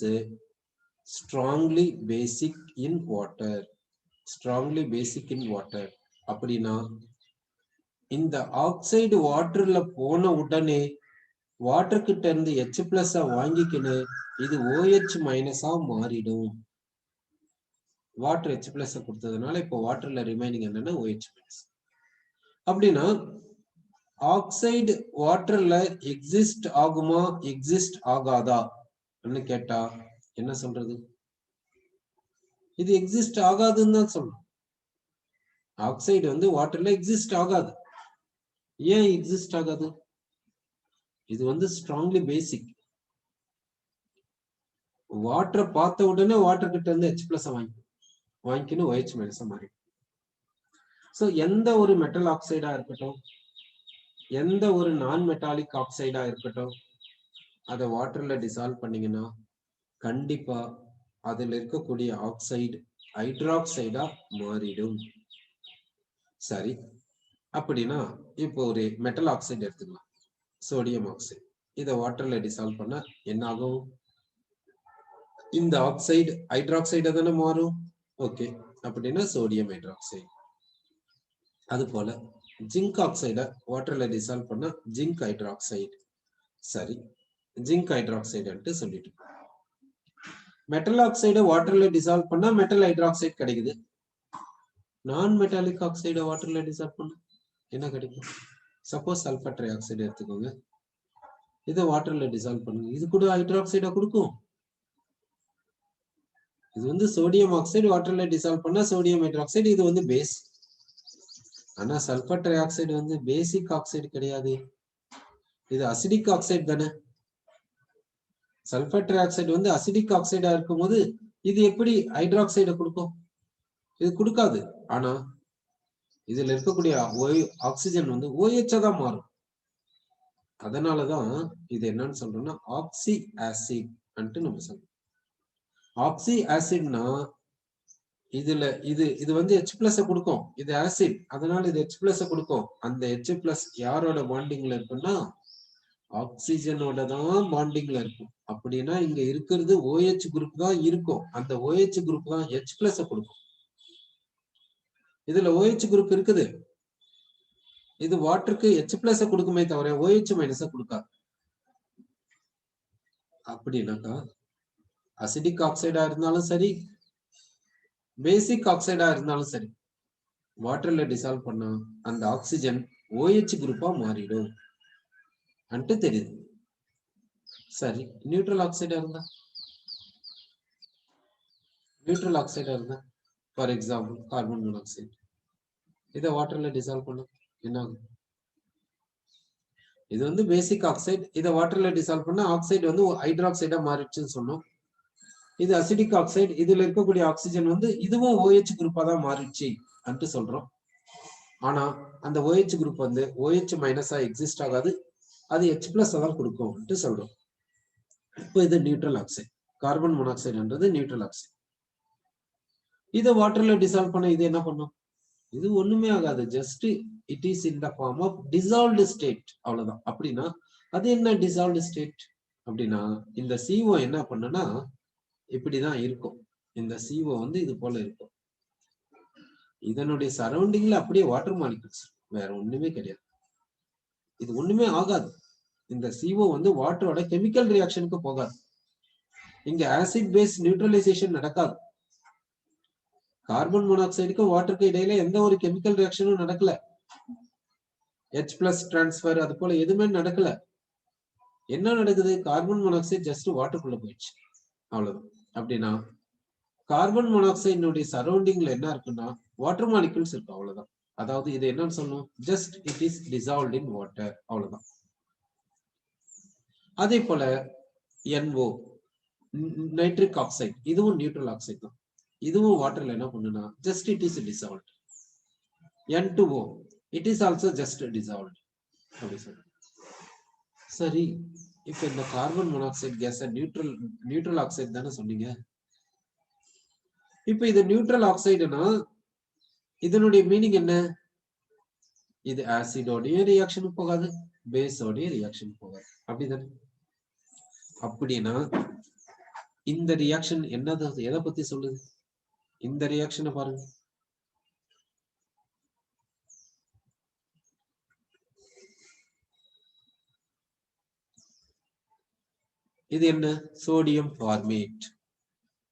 strongly basic in water. Strongly basic in water அப்படின்னா இந்த ஆக்சைடு வாட்டர்ல போன உடனே வாட்டர் கிட்ட இருந்து H+ வாங்கிக்கின்னு இது OH- மாறிடும். வாட்டர் H+ கொடுத்ததுனால இப்போ வாட்டர்ல ரிமைனிங் என்னன்னா OH-. அப்படின்னா ஆக்சைடு வாட்டர்ல எக்ஸிஸ்ட் ஆகுமா, எக்ஸிஸ்ட் ஆகாதா கேட்டா என்ன சொல்றது? இது எக்ஸிஸ்ட் ஆகாதுன்னு தான் சொல்லணும். ஆக்சைடு வந்து வாட்டர்ல எக்ஸிஸ்ட் ஆகாது. ஏன் எக்ஸிஸ்ட் ஆகாது? இது வந்து ஸ்ட்ராங்லி பேசிக். வாட்டரை பார்த்த உடனே வாட்டர் கிட்ட இருந்து H+ வாங்கிக்கணும், OH- மாறி. சோ எந்த ஒரு மெட்டல் ஆக்சைடா இருக்கட்டும், எந்த ஒரு நான் மெட்டாலிக் ஆக்சைடா இருக்கட்டும், அதை வாட்டர்ல டிசால்வ் பண்ணீங்கன்னா கண்டிப்பா அதுல இருக்கக்கூடிய ஆக்சைடு ஹைட்ராக்சைடா மாறிடும். சரி, அப்படின்னா இப்போ ஒரு மெட்டல் ஆக்சைடு எடுத்துக்கலாம், சோடியம் ஆக்சைடு. இதை வாட்டர்ல டிசால்வ் பண்ணா என்ன ஆகும்? இந்த ஆக்சைடு ஹைட்ராக்சைடா தானே மாறும். ஓகே, அப்படின்னா சோடியம் ஹைட்ராக்சைடு. அது போல ஜிங்க் ஆக்சைடை வாட்டர்ல டிசால்வ் பண்ணா ஜிங்க் ஹைட்ராக்சைடு. சரி, ஜிங்க் ஹைட்ராக்சைடு சொல்லிட்டு மெட்டல் ஆக்சைடை வாட்டர்ல டிசால்வ் பண்ணா மெட்டல் ஹைட்ராக்சைடு கிடைக்குது. நான் மெட்டாலிக் ஆக்சைடை வாட்டர்ல டிசால்வ் பண்ணா என்ன கிடைக்கும்? சப்போஸ் சல்பர் ட்ரை ஆக்சைடு எடுத்துக்கோங்க, இதை வாட்டர்ல டிசால்வ் பண்ணுங்க, இது கூட ஹைட்ராக்சைடா கொடுக்கும். இது வந்து சோடியம் ஆக்சைடு வாட்டர்ல டிசால்வ் பண்ணா சோடியம் ஹைட்ராக்சைடு, இது வந்து பேஸ். ஆனா சல்பர் ட்ரை ஆக்சைடு வந்து பேசிக் ஆக்சைடு கிடையாது, இது அசிடிக் ஆக்சைடு தானே. சல்பர் ட்ரை ஆக்சைடு வந்து அசிடிக் ஆக்சைடா இருக்கும்போது இது எப்படி ஹைட்ராக்சைடை கொடுக்கும்? இது கொடுக்காது. ஆனா இதுல இருக்கக்கூடிய ஆக்சிஜன் வந்து OH தான் மாறும். அதனாலதான் இது என்னன்னு சொல்றோம்னா ஆக்சி ஆசிட் நம்ம சொல்றோம். ஆக்சி ஆசிட்னா இதுல இது வந்து H+ கொடுக்கும், இது ஆசிட், அதனால இது H+ கொடுக்கும். அந்த H+ யாரோட பாண்டிங்ல இருக்குன்னா ஆக்சிஜனோட தான் பாண்டிங்ல இருக்கும். அப்படின்னா இங்க இருக்கிறது OH குரூப் தான் இருக்கும். அந்த OH குரூப் தான் H பிளஸ் கொடுக்கும். இதுல OH குரூப் இருக்குது. இது வாட்டருக்கு H பிளஸ் கொடுக்குமே தவிர OH மைனஸ் கொடுக்காது. அப்படின்னாக்கா அசிடிக் ஆக்சைடா இருந்தாலும் சரி, பேசிக் ஆக்சைடா இருந்தாலும் சரி, வாட்டர்ல டிசால்வ் பண்ணா அந்த ஆக்சிஜன் OH குரூப்பா மாறிடும் அன்ட்டு தெரியுது. சரி, நியூட்ரல் ஆக்சைடா இருந்தா ஃபார் எக்ஸாம்பிள் கார்பன் மோனாக்சைடு, இதை வாட்டர்ல டிசால்வ் பண்ண என்ன ஆகும்? இது வந்து பேசிக் ஆக்சைடு, இதை வாட்டர்ல டிசால்வ் பண்ண ஆக்சைடு வந்து ஹைட்ராக்சைடா மாறிடுச்சுன்னு சொன்னோம். இது அசிடிக் ஆக்சைடு, இதுல இருக்கக்கூடிய ஆக்சிஜன் வந்து இதுவும் OH குரூப்பா தான் மாறிடுச்சு அன்ட்டு சொல்றோம். ஆனா அந்த OH குரூப் வந்து OH மைனஸா எக்ஸிஸ்ட் ஆகாது, அது H பிளஸ் தான் கொடுக்கும் சொல்றோம். இப்போ இது நியூட்ரல் ஆக்சைடு, கார்பன் மோனாக்சைடுன்றது நியூட்ரல் ஆக்சைடு. இதை வாட்டர்ல டிசால்வ் பண்ண இது என்ன பண்ணும்? இது ஒண்ணுமே ஆகாது, just it is in the form of dissolved state, அவ்வளவுதான். அப்படின்னா அது என்ன டிசால்வ்டு ஸ்டேட் அப்படின்னா, இந்த CO என்ன பண்ணுனா இப்படிதான் இருக்கும். இந்த CO வந்து இது போல இருக்கும். இதனுடைய சரௌண்டிங்ல அப்படியே வாட்டர் மாலிகுல்ஸ், வேற ஒண்ணுமே கிடையாது. இது ஒண்ணுமே ஆகாது. இந்த CO வந்து வாட்டரோட கெமிக்கல் ரியாக்ஷனுக்கு போகாது. இங்க ஆசிட் பேஸ் நியூட்ரலைசேஷன் நடக்காது. கார்பன் மோனாக்சைடுக்கும் வாட்டருக்கு இடையில எந்த ஒரு கெமிக்கல் ரியாக்ஷனும் நடக்கல. H பிளஸ் டிரான்ஸ்பர் அது போல எதுவுமே நடக்கல. என்ன நடக்குது? கார்பன் மோனாக்சைடு ஜஸ்ட் வாட்டருக்குள்ள போயிடுச்சு, அவ்வளவுதான். அப்படின்னா கார்பன் மோனாக்சைடுடைய சரௌண்டிங்ல என்ன இருக்குன்னா வாட்டர் மாலிகுல்ஸ் இருக்கு, அவ்வளவுதான். அதாவது இது என்னன்னு சொல்லணும், just it is dissolved in water, அவ்வளவுதான். அதே போல NO நைட்ரிக் ஆக்சைடு, இதுவும் நியூட்ரல் ஆக்சைடு தான். இதுவும் வாட்டர்ல என்ன பண்ணுனா just it is dissolved. N2O it is also just dissolved அப்படி சொல்றோம். சரி, இப்ப இந்த carbon monoxide gas neutral oxide தானே சொன்னீங்க. இப்ப இது நியூட்ரல் ஆக்சைடுனா இதனுடைய மீனிங் என்ன? இது ஆசிடோடைய ரியாக்ஷனுக்கு போகாது, பேஸோடைய ரியாக்ஷன் போகாது, அப்படிதானே? அப்படின்னா இந்த ரியாக்ஷன் என்னது, எதை பத்தி சொல்லுது? இந்த ரியாக்ஷனை பாருங்க. இது என்ன? Sodium formate.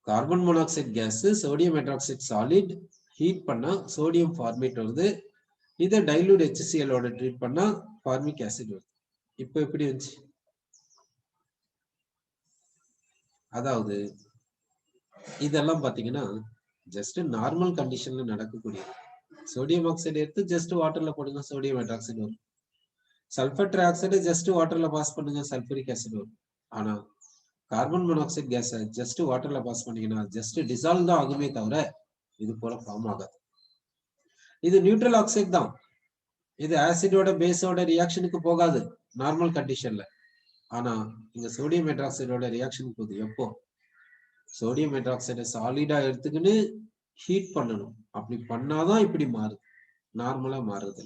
Carbon monoxide gas sodium hydroxide solid heat பண்ணா சோடியம் ஃபார்மேட் வருது. இதை டைலூட் HCl ஓட ட்ரீட் பண்ணா ஃபார்மிக் ஆசிட் வருது. இப்போ எப்படி வந்துச்சு? அதாவது இதெல்லாம் பாத்தீங்கன்னா ஜஸ்ட் நார்மல் கண்டிஷன்ல நடக்கக்கூடியது. சோடியம் ஆக்சைடு எடுத்து ஜஸ்ட் வாட்டர்ல போடுங்க, சோடியம் ஹைட்ராக்சைடு வரும். சல்பர் ட்ரை ஆக்சைடு ஜஸ்ட் வாட்டர்ல பாஸ் பண்ணுங்க, சல்பரிக் ஆசிட் வரும். ஆனா கார்பன் மோனாக்சைடு கேஸ் ஜஸ்ட் வாட்டர்ல பாஸ் பண்ணீங்கன்னா ஜஸ்ட் டிசால்வ் தான் ஆகுமே தவிர இது போல ஃபார்ம் ஆகாது. இது நியூட்ரல் ஆக்சைடு தான். இது ஆசிடோட பேஸோட ரியாக்ஷனுக்கு போகாது நார்மல் கண்டிஷன்ல. ஆனா இங்க சோடியம் ஹைட்ராக்சைடோட ரியாக்ஷனுக்கு போகுது. எப்போ? சோடியம் ஹைட்ராக்சைடை சாலிடா எடுத்துக்கின்னு ஹீட் பண்ணணும். அப்படி பண்ணாதான் இப்படி மாறுது, நார்மலா மாறுது.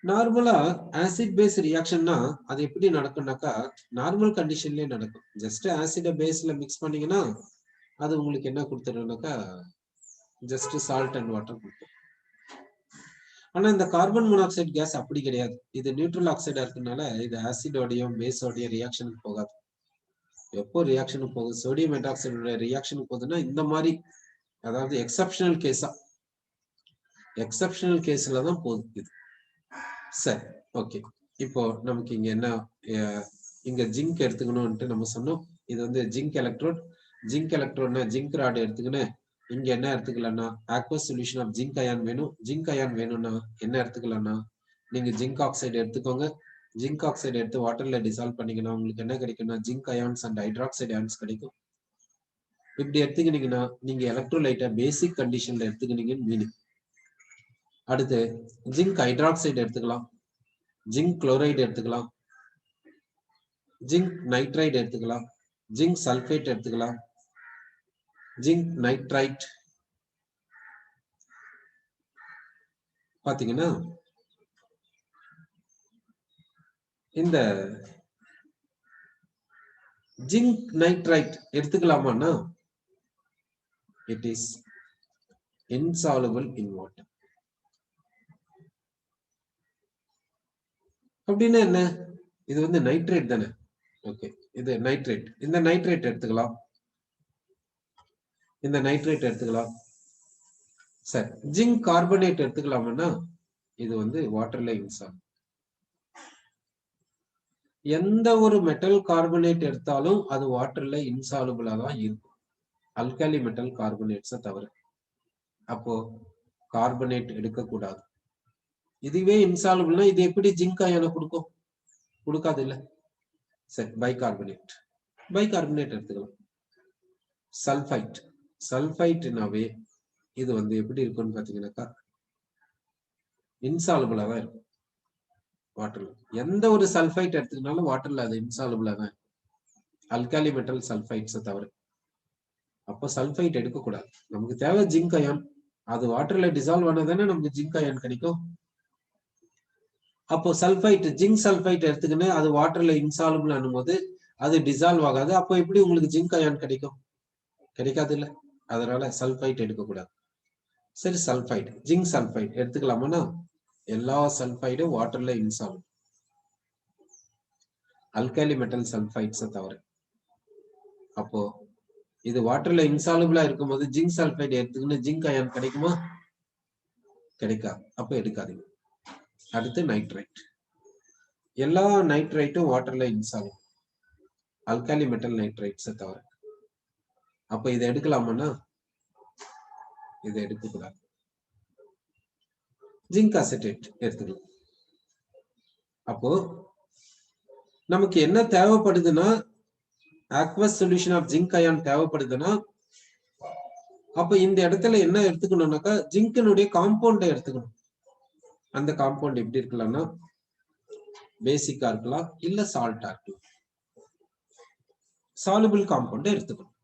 நார்மலா ஆசிட் பேஸ் ரியாக்ஷன்னா அது எப்படி நடக்கும்னாக்கா நார்மல் கண்டிஷன்லயே நடக்கும். ஜஸ்ட் ஆசிட பேஸ்ல மிக்ஸ் பண்ணீங்கன்னா அது உங்களுக்கு என்ன கொடுத்துருனாக்கா ஜஸ்ட் சால்ட் அண்ட் வாட்டர் கொடுக்கும். ஆனா இந்த கார்பன் மோனாக்சைடு கேஸ் அப்படி கிடையாது. இது நியூட்ரல் ஆக்சைடா இருக்கனால இது ஆசிடோடையும் பேஸோடைய ரியாக்ஷனுக்கு போகாது. எப்போ ரியாக்ஷனுக்கு போகுது? சோடியம் ஹைட்ராக்சைடோட ரியாக்ஷனுக்கு போகுதுன்னா இந்த மாதிரி, அதாவது எக்ஸப்ஷனல் கேஸ்ல தான் போகுது இது. சரி, ஓகே. இப்போ நமக்கு இங்க என்ன, இங்க ஜிங்க் எடுத்துக்கணும்ட்டு நம்ம சொன்னோம். இது வந்து ஜிங்க் எலக்ட்ரோட்னா ஜிங்க் ராட் எடுத்துக்கின்னு இங்க என்ன எடுத்துக்கலாம்னா aqueous solution of zinc ion வேணும். ஜிங்க் அயான் வேணும்னா என்ன எடுத்துக்கலாம்னா நீங்க ஜிங்க் ஆக்சைடு எடுத்துக்கோங்க. ஜிங்க் ஆக்சைடு எடுத்து வாட்டர்ல டிசால்வ் பண்ணீங்கன்னா உங்களுக்கு என்ன கிடைக்கும்னா zinc ions and hydroxide ions கிடைக்கும். இப்படி எடுத்துக்கிட்டீங்கன்னா நீங்க எலக்ட்ரோலைட்டை பேசிக் கண்டிஷன்ல எடுத்துக்கிட்டீங்கன்னு மீனிங். அடுத்து ஜிங்க் ஹைட்ராக்சைடு எடுத்துக்கலாம், ஜிங்க் குளோரைடு எடுத்துக்கலாம், ஜிங்க் நைட்ரைடு எடுத்துக்கலாம், ஜிங்க் சல்பேட் எடுத்துக்கலாம், ஜிங்க் நைட்ரைட். பாத்தீங்கன்னா இந்த zinc nitrite எடுத்துக்கலாமான்னா it is insoluble in water. அப்படின்னா என்ன? இது வந்து நைட்ரேட் தானே. ஓகே, இது நைட்ரேட். இந்த நைட்ரேட் எடுத்துக்கலாம், இந்த நைட்ரேட் எடுத்துக்கலாம். சரி, ஜிங்க் கார்பனேட் எடுத்துக்கலாம்னா இது வந்து வாட்டர்ல இன்சால்வபிள். எந்த ஒரு மெட்டல் கார்பனேட் எடுத்தாலும் அது வாட்டர்ல இன்சாலுபிளா தான் இருக்கும், அல்காலி மெட்டல் கார்பனேட்ஸை தவிர. அப்போ கார்பனேட் எடுக்கக்கூடாது. இதுவே இன்சாலுபிள்னா இது எப்படி ஜிங்க் அயனை கொடுக்கும்? கொடுக்காது இல்ல. சரி, பைகார்பனேட். பைகார்பனேட் எடுத்துக்கலாம். சல்ஃபைட். சல்ஃபைட்னாவே இது வந்து எப்படி இருக்கும்னு பாத்தீங்கன்னாக்கா இன்சாலுபிளா தான் இருக்கும் வாட்டர்ல. எந்த ஒரு சல்ஃபைட் எடுத்துக்கினாலும் வாட்டர்ல அது இன்சாலுபிளா தான் இருக்கும், அல்காலி மெட்டல் சல்ஃபைட்ஸை தவிர. அப்போ சல்ஃபைட் எடுக்கக்கூடாது. நமக்கு தேவை ஜிங்க் அயான். அது வாட்டர்ல டிசால்வ் ஆனதானே நமக்கு ஜிங்க் அயான் கிடைக்கும். அப்போ சல்ஃபைட், ஜிங்க் சல்ஃபைட் எடுத்துக்கின்னு அது வாட்டர்ல இன்சாலுபிள் ஆனும் போது அது டிசால்வ் ஆகாது. அப்போ எப்படி உங்களுக்கு ஜிங்க் அயான் கிடைக்கும்? கிடைக்காது இல்ல. அதனால சல்ஃபைட் எடுக்கக்கூடாது. சரி, சல்ஃபைட், ஜிங்க் சல்ஃபைட் எடுத்துக்கலாமான்னா எல்லா சல்ஃபைடும் வாட்டர்ல இன்சாலுபிள், அல்காலி மெட்டல் சல்ஃபைட்ஸை தவிர. அப்போ இது வாட்டர்ல இன்சாலுபிளா இருக்கும்போது ஜிங்க் சல்ஃபைட் எடுத்துக்கின்னு ஜிங்க் அயான் கிடைக்குமா? கிடைக்காது. அப்ப எடுக்காதீங்க. அடுத்து நைட்ரைட். எல்லா நைட்ரைட்டும் வாட்டர்ல இன்சாலுபிள், அல்காலி மெட்டல் நைட்ரைட்ஸை தவிர. அப்ப இதை எடுக்கலாமான்னா இதை எடுக்கக்கூடாது. ஜிங்க் அசிட்டேட் எடுத்துக்கலாம். அப்போ நமக்கு என்ன தேவைப்படுதுன்னா aqueous solution of zinc ion தேவைப்படுதுன்னா அப்ப இந்த இடத்துல என்ன எடுத்துக்கணும்னாக்கா ஜிங்கினுடைய காம்பவுண்டை எடுத்துக்கணும். அந்த காம்பவுண்ட் எப்படி இருக்கலாம்னா பேசிக்கா இருக்கலாம், இல்ல சால்ட்டா இருக்கலாம். சாலுபிள் காம்பவுண்டை எடுத்துக்கணும்.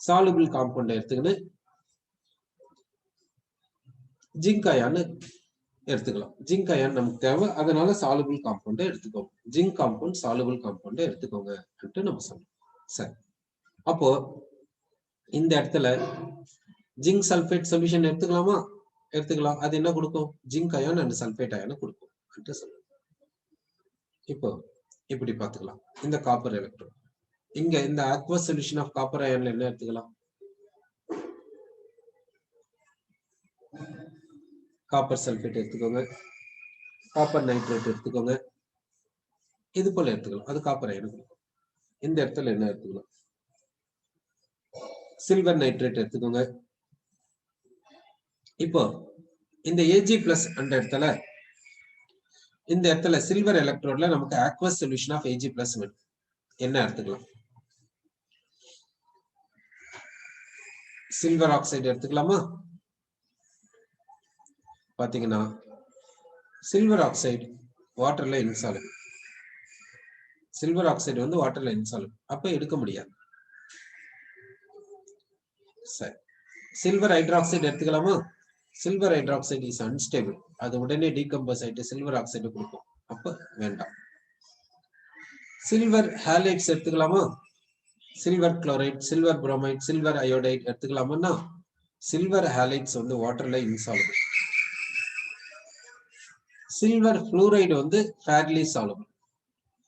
சாலுபிள் காம்பவுண்டை எடுத்துக்கின்னு ஜிங்க் அயான் எடுத்துக்கலாம். ஜிங்க் அயான் நமக்கு தேவை, அதனால சாலுபிள் காம்பவுண்டை எடுத்துக்கோங்க. ஜிங்க் காம்பவுண்ட் சாலுபிள் காம்பவுண்டை எடுத்துக்கோங்க நம்ம சொன்னோம். சரி, அப்போ இந்த இடத்துல ஜிங்க் சல்பேட் சொல்யூஷன் எடுத்துக்கலாமா? எடுத்துக்கலாம். அது என்ன கொடுக்கும்? Zinc ion and sulphate ion கொடுக்கும் சொல்லுங்க. இப்போ இப்படி பார்த்துக்கலாம். இந்த காப்பர் எலக்ட்ரோட் இங்க இந்த aqueous solution of copper ion என்ன எடுத்துக்கலாம்? காப்பர் சல்பேட் எடுத்துக்கோங்க, காப்பர் நைட்ரேட் எடுத்துக்கோங்க, இது போல எடுத்துக்கலாம். அது காப்பர் அயன் கொடுக்கும். இந்த இடத்துல என்ன எடுத்துக்கலாம்? சில்வர் நைட்ரேட் எடுத்துக்கோங்க. இப்போ இந்த Ag+ அந்த இடத்துல இந்த இடத்துல சில்வர் எலக்ட்ரோட்ல நமக்கு aqueous solution of Ag+ வேணும். என்ன எடுத்துக்கலாம்? சில்வர் ஆக்சைடு எடுத்துக்கலாமா? பாத்தீங்கன்னா சில்வர் ஆக்சைடு வாட்டர்ல இன்சாலுபிள். சில்வர் ஆக்சைடு வந்து வாட்டர்ல இன்சாலுபிள், அப்ப எடுக்க முடியாது. சரி, சில்வர் ஹைட்ராக்சைடு எடுத்துக்கலாமா? சில்வர் ஹைட்ராக்சைடு இஸ் அன்ஸ்டேபிள், அது உடனே டீகம்போஸ் ஆயிட்டு சில்வர் ஆக்சைடு கொடுக்கும், அப்ப வேண்டாம். சில்வர் ஹாலைட்ஸ் எடுத்துக்கலாமா? Silver chloride, silver bromide, silver iodide எடுத்துக்கலாமா? சில்வர் ஹாலைட்ஸ் வந்து வாட்டர்ல இன்சாலுபிள். சில்வர் புளூரைடு வந்து ஃபேர்லி சாலுபிள்.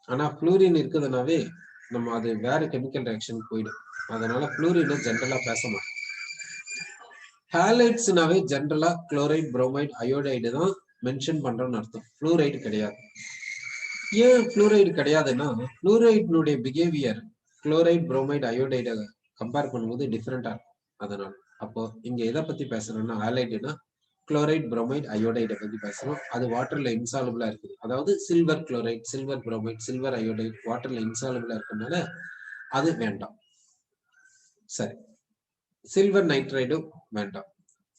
ஆனா புளூரின் இருக்குதுனாவே நம்ம அது வேற கெமிக்கல் ரியாக்ஷன் போயிடும், அதனால புளூரினை ஜென்ரலா பேச மாட்டோம். ஹாலைட்ஸ்னாவே ஜென்ரலா குளோரைட், புரோமைட், அயோடைடு தான் மென்ஷன் பண்றோம்னு அர்த்தம், புளூரைடு கிடையாது. ஏன் புளூரைடு கிடையாதுன்னா புளூரைடினுடைய பிஹேவியர் குளோரைட், புரோமைட், அயோடைட கம்பேர் பண்ணும்போது டிஃப்ரெண்டா இருக்கும். அதனால அப்போ இங்க எதை பத்தி பேசுறோம்னா ஹாலைடுனா குளோரைட், புரோமைட், அயோடைட பத்தி பேசுறோம். அது வாட்டர்ல இன்சாலுபிளா இருக்குது. அதாவது silver chloride, silver bromide, silver iodide வாட்டர்ல இன்சாலுபிளா இருக்கறனால அது வேண்டாம். சரி, சில்வர் நைட்ரைடும் வேண்டாம்.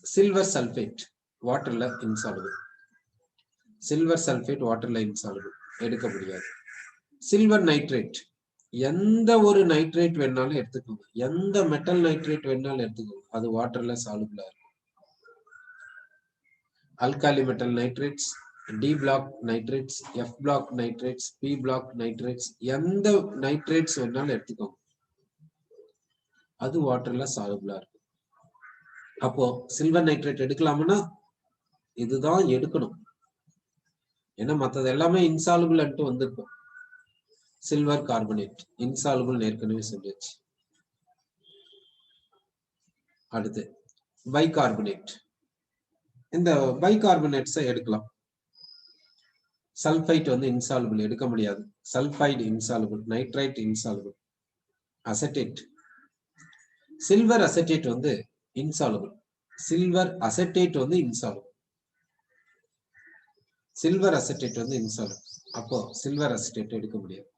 சில்வர் சல்பேட் வாட்டர்ல இன்சாலுபிள். சில்வர் சல்பேட் வாட்டர்ல இன்சாலுபிள், எடுக்க முடியாது. சில்வர் நைட்ரேட், எந்த ஒரு நைட்ரேட் வேணாலும் எடுத்துக்கோங்க, எந்த மெட்டல் நைட்ரேட் வேணாலும் எடுத்துக்கோங்க, அது வாட்டர்ல சாலுபிளா இருக்கும். Alkali metal nitrates, D block nitrates, F block nitrates, P block nitrates, எந்த நைட்ரேட்ஸ் வேணாலும் எடுத்துக்கோங்க, அது வாட்டர்ல சாலுபிளா இருக்கும். அப்போ சில்வர் நைட்ரேட் எடுக்கலாம்னா இதுதான் எடுக்கணும், ஏன்னா மற்றது எல்லாமே இன்சாலுபிள் வந்திருக்கும். சில்வர் கார்பனேட் இன்சாலுபிள் ஏற்கனவே சொல்லியாச்சு. அடுத்து பைகார்பனேட், இந்த பைகார்பனேட்ஸை எடுக்கலாம். சல்பைட் இன்சாலுபிள் எடுக்க முடியாது, sulphide insoluble, nitrite insoluble, acetate, silver acetate insoluble, silver acetate insoluble, silver acetate insoluble. அப்போ சில்வர் அசெட்டேட் எடுக்க முடியாது.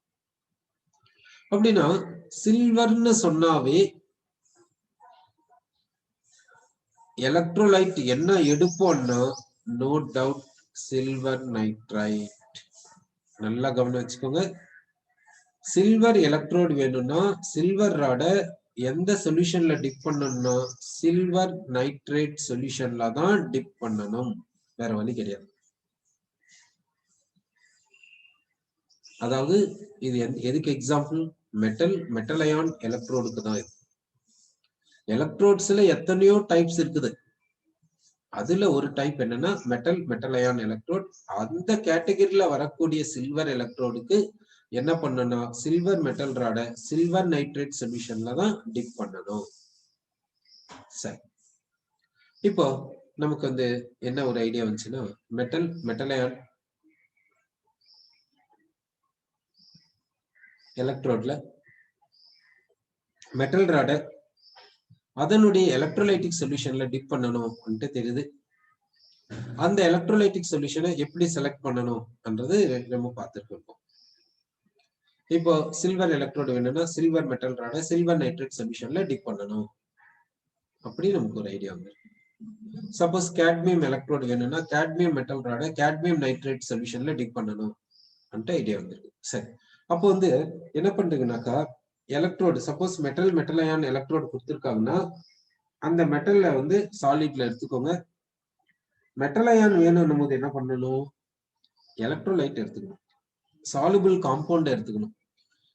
அப்படின்னா சில்வர்னு சொன்னாவே எலக்ட்ரோலைட் என்ன எடுப்போம்னா நோ டவுட் சில்வர் நைட்ரைட். நல்லா கவனம் வச்சுக்கோங்க, சில்வர் எலக்ட்ரோடு வேணும்னா சில்வர் ராட எந்த சொல்யூஷன்ல டிப் பண்ணணும்னா சில்வர் நைட்ரேட் சொல்யூஷன்ல தான் டிப் பண்ணணும், வேற வழி கிடையாது. அதாவது இது எதுக்கு எக்ஸாம்பிள், மெட்டல் அயான் எலக்ட்ரோடுக்கு தான். இது எலக்ட்ரோட்ஸ்ல எத்தனையோ டைப்ஸ் இருக்குது, அதுல ஒரு டைப் என்னன்னா மெட்டல் அயான் எலக்ட்ரோட். அந்த கேட்டகரியில வரக்கூடிய சில்வர் எலக்ட்ரோடுக்கு என்ன பண்ணணும், சில்வர் மெட்டல் ராட சில்வர் நைட்ரேட் சொல்யூஷன்ல தான் டிப் பண்ணணும். சரி, இப்போ நமக்கு என்ன ஒரு ஐடியா வந்துச்சுன்னா, மெட்டல் அயான் எலக்ட்ரோட்ல மெட்டல் ராட அதனுடைய எலக்ட்ரோலைட்டிக் சொல்யூஷன்ல டிப் பண்ணணும் தெரியுது. அந்த எலக்ட்ரோலைட்டிக் சொல்யூஷனை எப்படி செலக்ட் பண்ணணும்ன்றது நம்ம பார்த்துருக்கோம். இப்போ சில்வர் எலக்ட்ரோடு வேணும்னா சில்வர் மெட்டல் ராட சில்வர் நைட்ரேட் சொல்யூஷன்ல டிப் பண்ணணும், அப்படி நமக்கு ஒரு ஐடியா வந்து. சப்போஸ் கேட்மியம் எலக்ட்ரோடு வேணும்னா கேட்மியம் மெட்டல் ராட கேட்மியம் நைட்ரேட் சொல்யூஷன்ல டிப் பண்ணணும் ஐடியா வந்துருக்கு. சரி, அப்போ என்ன பண்றீங்கன்னாக்கா, electrode suppose metal ion electrode கொடுத்துருக்காங்கன்னா அந்த மெட்டல்ல சாலிட்ல எடுத்துக்கோங்க. மெட்டல் அயான் வேணும் போது என்ன பண்ணணும், எலக்ட்ரோலைட் எடுத்துக்கணும், சாலுபிள் காம்பவுண்ட் எடுத்துக்கணும்,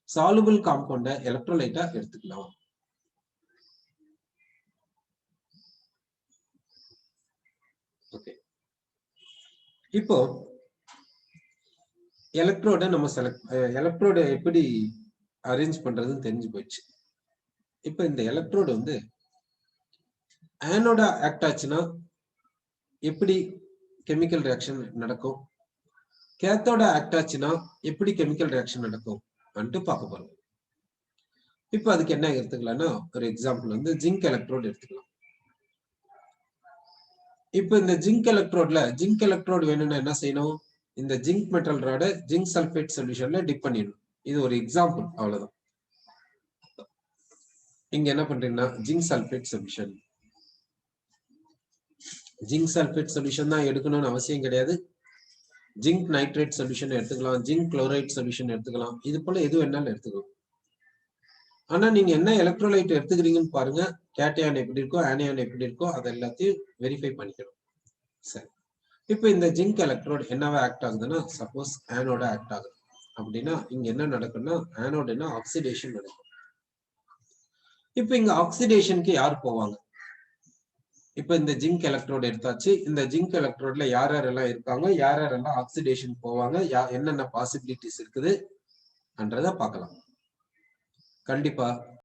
சாலுபிள் காம்பவுண்ட எலக்ட்ரோலைட்டா எடுத்துக்கலாம். ஓகே, இப்போ எலக்ட்ரோட நம்ம எலக்ட்ரோட எப்படி அரேஞ்ச் பண்றதுன்னு தெரிஞ்சு போயிடுச்சு. இப்போ இந்த எலக்ட்ரோடு ஆனோட ஆக்ட் ஆச்சுன்னா எப்படி கெமிக்கல் ரியாக்ஷன் நடக்கும், கேத்தோட ஆக்ட் ஆச்சுன்னா எப்படி கெமிக்கல் ரியாக்ஷன் நடக்கும் பார்க்க போறோம். இப்போ அதுக்கு என்ன எடுத்துக்கலாம்னா, ஒரு எக்ஸாம்பிள் ஜிங்க் எலக்ட்ரோடு எடுத்துக்கலாம். இப்போ இந்த ஜிங்க் எலக்ட்ரோடு வேணும்னா என்ன செய்யணும், இந்த ஜிங்க் மெட்டல் ராட ஜிங்க் சல்பேட் சொல்யூஷன்ல டிப் பண்ணிடணும். இது ஒரு எக்ஸாம்பிள், அவ்வளவுதான். இங்க என்ன பண்றீங்கன்னா zinc sulphate solution, zinc sulphate solution தான் எடுக்கணும்னு அவசியம் கிடையாது. ஜிங்க் நைட்ரேட் சொல்யூஷன் எடுத்துக்கலாம், ஜிங்க் குளோரைட் சொல்யூஷன் எடுத்துக்கலாம், இது போல எது வேணாலும் எடுத்துக்கலாம். ஆனா நீங்க என்ன எலக்ட்ரோலைட் எடுத்துக்கிறீங்கன்னு பாருங்க, கேட்டையான் எப்படி இருக்கோ ஆனியான் எப்படி இருக்கோ அதை எல்லாத்தையும் வெரிஃபை பண்ணிக்கணும். சரி, இப்போ இந்த ஜிங்க் எலக்ட்ரோடு என்னவா ஆக்ட் ஆகுதுன்னா, சப்போஸ் ஆனோட ஆக்ட் ஆகுது அப்படின்னா இங்க என்ன நடக்கும்னா, ஆனோடுனா ஆக்சிடேஷன் நடக்கும். இப்போ இங்க ஆக்சிடேஷனுக்கு யார் போவாங்க, இப்போ இந்த ஜிங்க் எலக்ட்ரோடு எடுத்தாச்சு. இந்த ஜிங்க் எலக்ட்ரோட்ல யார் யாரெல்லாம் இருக்காங்க, யார் யாரெல்லாம் ஆக்சிடேஷன் போவாங்க, என்னென்ன பாசிபிலிட்டிஸ் இருக்குது என்றதை பார்க்கலாம். கண்டிப்பா